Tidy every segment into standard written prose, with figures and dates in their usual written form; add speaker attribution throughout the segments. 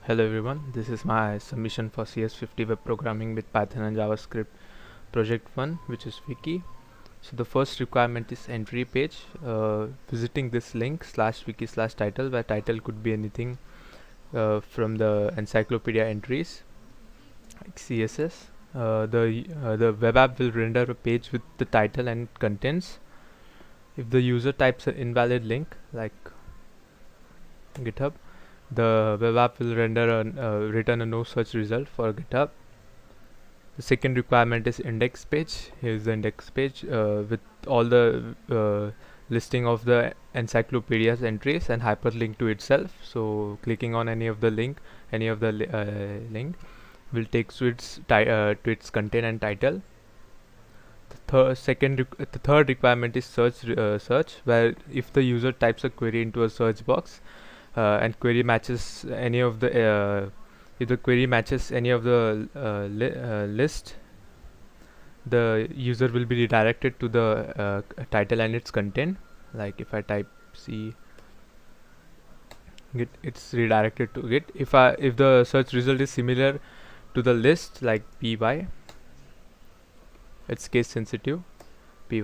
Speaker 1: Hello everyone, this is my submission for CS50 web programming with Python and JavaScript project 1, which is wiki. So the first requirement is entry page. Visiting this link /wiki/title, where title could be anything from the encyclopedia entries like CSS. The web app will render a page with the title and contents. If the user types an invalid link like GitHub, the web app will return a no search result for GitHub. The second requirement is index page. Here's the index page with all the listing of the encyclopedia's entries and hyperlink to itself. So clicking on any of the link will take to its content and title. The third requirement is search, where if the user types a query into a search box and query matches any of the if the query matches any of the list, the user will be redirected to the title and its content. Like if I type C git, it's redirected to git. If the search result is similar to the list like py, it's case sensitive py,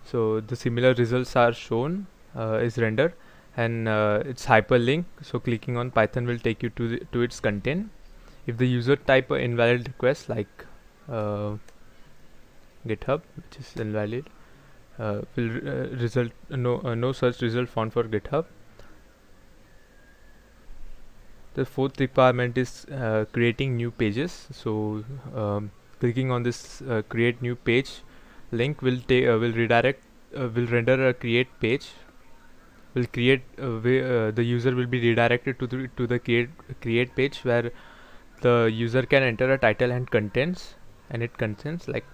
Speaker 1: so the similar results are shown, is rendered, and it's hyperlink, so clicking on Python will take you to its content. If the user type an invalid request like GitHub, which is invalid, will result no such result found for GitHub. The fourth requirement is creating new pages. So clicking on this create new page link will redirect will render a create page, will create the user will be redirected to the create page, where the user can enter a title and contents, and it contains like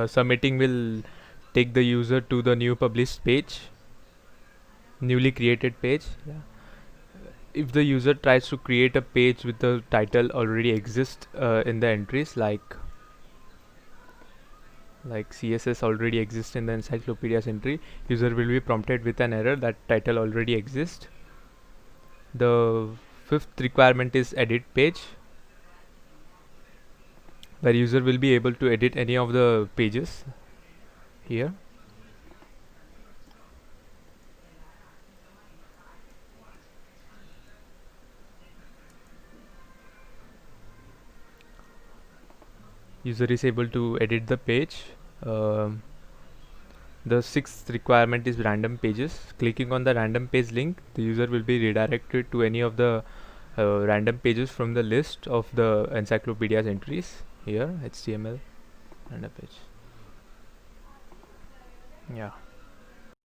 Speaker 1: submitting will take the user to the new published page, newly created page. Yeah. If the user tries to create a page with the title already exists in the entries, like CSS already exists in the encyclopedia's entry, user will be prompted with an error that title already exists. The fifth requirement is edit page, where user will be able to edit any of the pages here. User is able to edit the page. The sixth requirement is random pages. Clicking on the random page link, the user will be redirected to any of the random pages from the list of the encyclopedia's entries. Here, HTML random page. Yeah.